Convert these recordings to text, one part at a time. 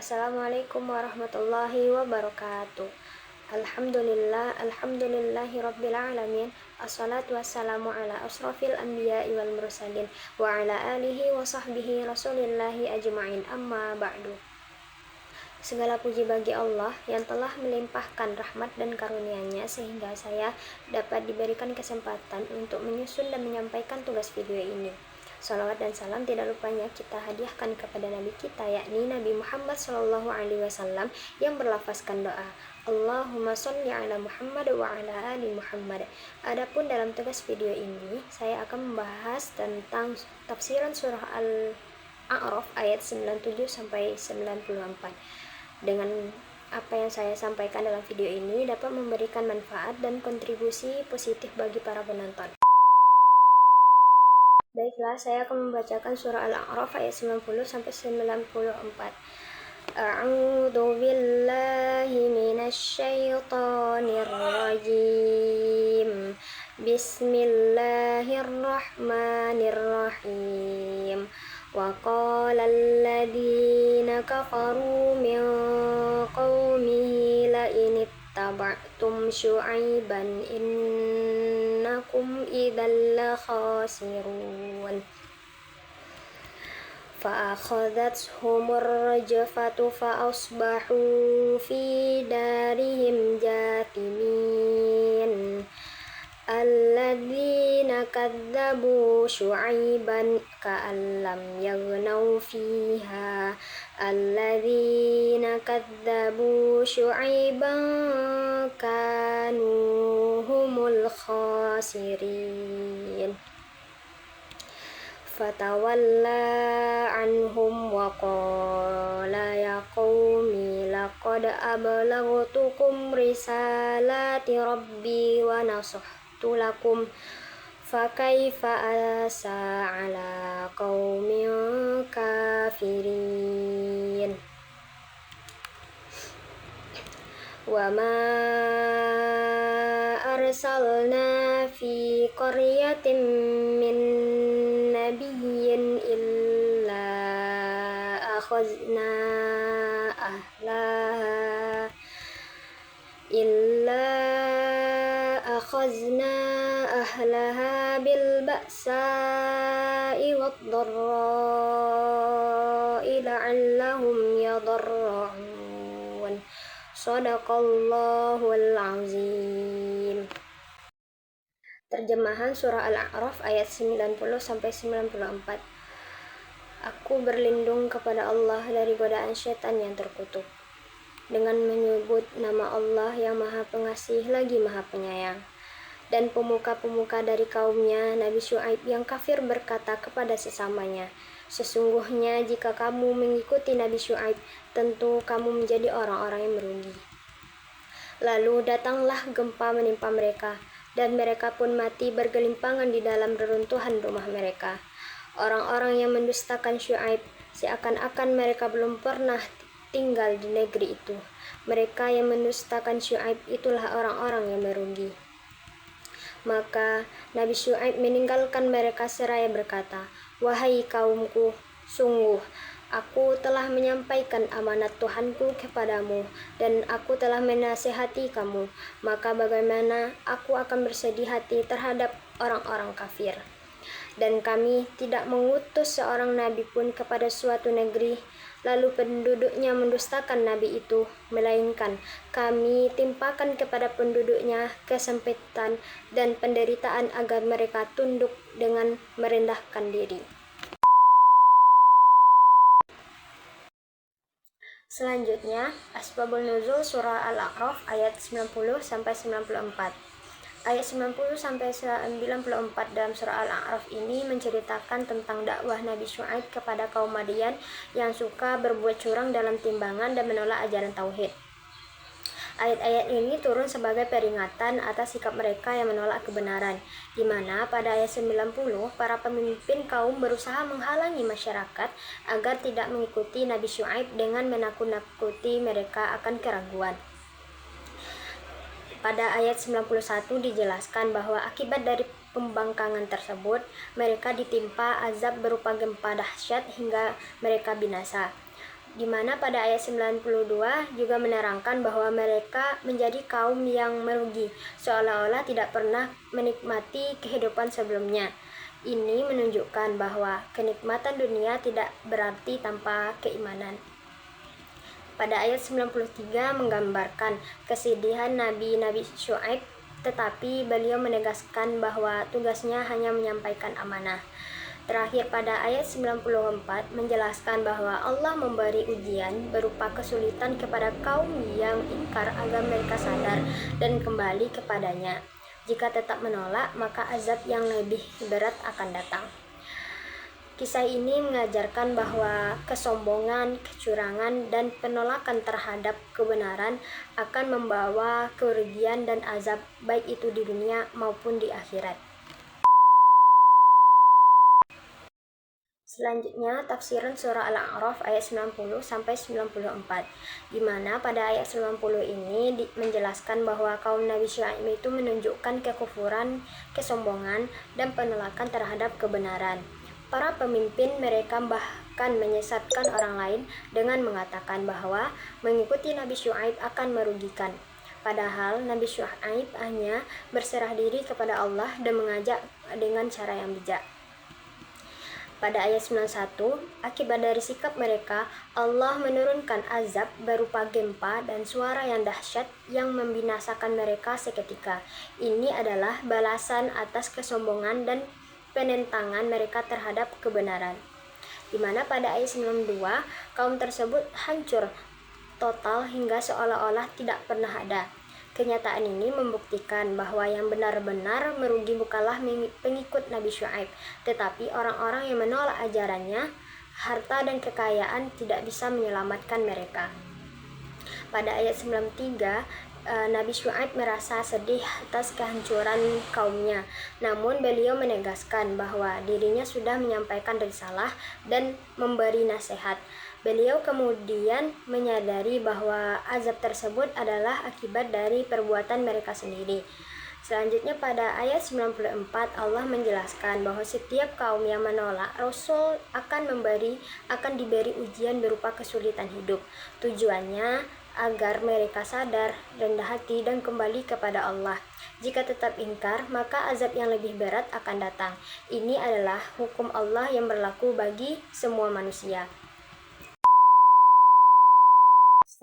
Assalamualaikum warahmatullahi wabarakatuh. Alhamdulillahi rabbil alamin. Assalatu wassalamu ala asrafil anbiya'i wal mursalin wa ala alihi wa sahbihi rasulillahi ajma'in, amma ba'du. Segala puji bagi Allah yang telah melimpahkan rahmat dan karunia-Nya sehingga saya dapat diberikan kesempatan untuk menyusun dan menyampaikan tugas video ini. Salawat dan salam tidak lupanya kita hadiahkan kepada Nabi kita, yakni Nabi Muhammad SAW, yang berlafazkan doa Allahumma sholli ala Muhammad wa ala ali Muhammad. Adapun dalam tugas video ini, saya akan membahas tentang tafsiran surah Al-A'raf ayat 97 sampai 94. Dengan apa yang saya sampaikan dalam video ini dapat memberikan manfaat dan kontribusi positif bagi para penonton. Baiklah, saya akan membacakan surah Al-A'raf ayat 90 sampai 94. A'udzu billahi minasy syaithanir rajim. Bismillahirrahmanirrahim. Wa qala alladziina kafaru min qaumihi la in ittaba'tum syu'aiban innakum idzal la khasirun. Fa'akhadhathumur rajfatu fa'asbahu fi darihim jathimin. Alladzina kadzabu syu'aiban ka'an lam yaghnaw fiha. Alladzina kadzabu syu'aiban kanu humul khasirin. Fatawalla anhum wa qala ya qaumi laqad ablaghtukum risalati rabbi wa nasahtu lakum fakaifa asa ala qaumin kafirin. Wa ma arsalna fi qaryatin min nabiyyin illa akhazna ahlaha bil ba'sa'i wad dharra'i la'allahum yadarra'un. Shadaqallahul azim. Terjemahan surah Al-A'raf ayat 90 sampai 94. Aku berlindung kepada Allah dari godaan syaitan yang terkutuk, dengan menyebut nama Allah yang Maha Pengasih lagi Maha Penyayang. Dan pemuka-pemuka dari kaumnya Nabi Syu'aib yang kafir berkata kepada sesamanya, sesungguhnya jika kamu mengikuti Nabi Syu'aib, tentu kamu menjadi orang-orang yang merugi. Lalu datanglah gempa menimpa mereka, dan mereka pun mati bergelimpangan di dalam reruntuhan rumah mereka. Orang-orang yang mendustakan Syu'aib, seakan-akan mereka belum pernah tinggal di negeri itu. Mereka yang mendustakan Syu'aib itulah orang-orang yang merugi. Maka Nabi Syu'aib meninggalkan mereka seraya berkata, wahai kaumku, sungguh aku telah menyampaikan amanat Tuhanku kepadamu, dan aku telah menasihati kamu, maka bagaimana aku akan bersedih hati terhadap orang-orang kafir. Dan kami tidak mengutus seorang nabi pun kepada suatu negeri, lalu penduduknya mendustakan nabi itu, melainkan kami timpakan kepada penduduknya kesempitan dan penderitaan agar mereka tunduk dengan merendahkan diri. Selanjutnya, Asbabun Nuzul surah Al-A'raf ayat 90 sampai 94. Ayat 90 sampai 94 dalam surah Al-A'raf ini menceritakan tentang dakwah Nabi Syu'aib kepada kaum Madian yang suka berbuat curang dalam timbangan dan menolak ajaran tauhid. Ayat-ayat ini turun sebagai peringatan atas sikap mereka yang menolak kebenaran, di mana pada ayat 90 para pemimpin kaum berusaha menghalangi masyarakat agar tidak mengikuti Nabi Syu'aib dengan menakut-nakuti mereka akan keraguan. Pada ayat 91 dijelaskan bahwa akibat dari pembangkangan tersebut, mereka ditimpa azab berupa gempa dahsyat hingga mereka binasa. di mana pada ayat 92 juga menerangkan bahwa mereka menjadi kaum yang merugi, seolah-olah tidak pernah menikmati kehidupan sebelumnya. Ini menunjukkan bahwa kenikmatan dunia tidak berarti tanpa keimanan. Pada ayat 93 menggambarkan kesedihan Nabi Syuaib, tetapi beliau menegaskan bahwa tugasnya hanya menyampaikan amanah. Terakhir pada ayat 94 menjelaskan bahwa Allah memberi ujian berupa kesulitan kepada kaum yang ingkar agar mereka sadar dan kembali kepadanya. Jika tetap menolak, maka azab yang lebih berat akan datang. Kisah ini mengajarkan bahwa kesombongan, kecurangan, dan penolakan terhadap kebenaran akan membawa kerugian dan azab, baik itu di dunia maupun di akhirat. Selanjutnya, tafsiran surah Al-A'raf ayat 90-94, di mana pada ayat 90 ini menjelaskan bahwa kaum Nabi Syuaib itu menunjukkan kekufuran, kesombongan, dan penolakan terhadap kebenaran. Para pemimpin mereka bahkan menyesatkan orang lain dengan mengatakan bahwa mengikuti Nabi Syuaib akan merugikan. Padahal Nabi Syuaib hanya berserah diri kepada Allah dan mengajak dengan cara yang bijak. Pada ayat 91, akibat dari sikap mereka, Allah menurunkan azab berupa gempa dan suara yang dahsyat yang membinasakan mereka seketika. Ini adalah balasan atas kesombongan dan penentangan mereka terhadap kebenaran. Di mana pada ayat 92, kaum tersebut hancur total hingga seolah-olah tidak pernah ada. Kenyataan ini membuktikan bahwa yang benar-benar merugi bukanlah pengikut Nabi Syuaib, tetapi orang-orang yang menolak ajarannya. Harta dan kekayaan tidak bisa menyelamatkan mereka. Pada ayat 93, Nabi Syuaib merasa sedih atas kehancuran kaumnya. Namun beliau menegaskan bahwa dirinya sudah menyampaikan risalah dan memberi nasihat. Beliau kemudian menyadari bahwa azab tersebut adalah akibat dari perbuatan mereka sendiri. Selanjutnya pada ayat 94 Allah menjelaskan bahwa setiap kaum yang menolak Rasul akan diberi ujian berupa kesulitan hidup. Tujuannya agar mereka sadar, rendah hati, dan kembali kepada Allah. Jika tetap ingkar, maka azab yang lebih berat akan datang. Ini adalah hukum Allah yang berlaku bagi semua manusia.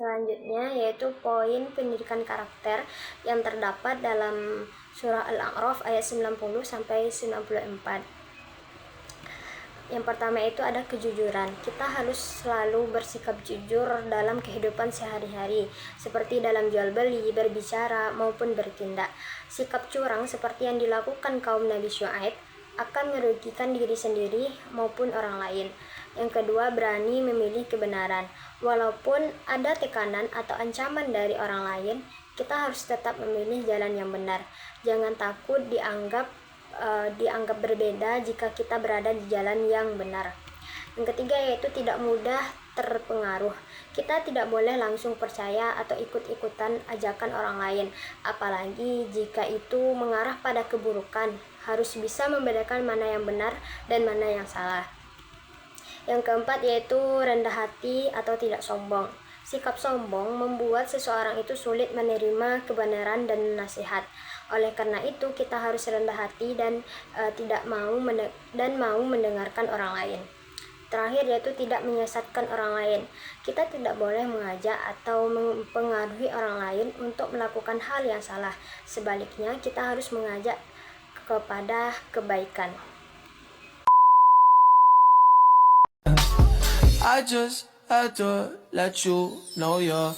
Selanjutnya yaitu poin pendidikan karakter yang terdapat dalam surah Al-A'raf ayat 90-94. Yang pertama itu ada kejujuran. Kita harus selalu bersikap jujur dalam kehidupan sehari-hari, seperti dalam jual beli, berbicara, maupun bertindak. Sikap curang seperti yang dilakukan kaum Nabi Syuaib akan merugikan diri sendiri maupun orang lain. Yang kedua, berani memilih kebenaran. Walaupun ada tekanan atau ancaman dari orang lain, kita harus tetap memilih jalan yang benar. Jangan takut dianggap berbeda jika kita berada di jalan yang benar. Yang ketiga yaitu tidak mudah terpengaruh. Kita tidak boleh langsung percaya atau ikut-ikutan ajakan orang lain, apalagi jika itu mengarah pada keburukan. Harus bisa membedakan mana yang benar dan mana yang salah. Yang keempat yaitu rendah hati atau tidak sombong. Sikap sombong membuat seseorang itu sulit menerima kebenaran dan nasihat. Oleh karena itu, kita harus rendah hati dan mau mendengarkan orang lain. Terakhir yaitu tidak menyesatkan orang lain. Kita tidak boleh mengajak atau mempengaruhi orang lain untuk melakukan hal yang salah. Sebaliknya, kita harus mengajak kepada kebaikan. I just had to let you know you're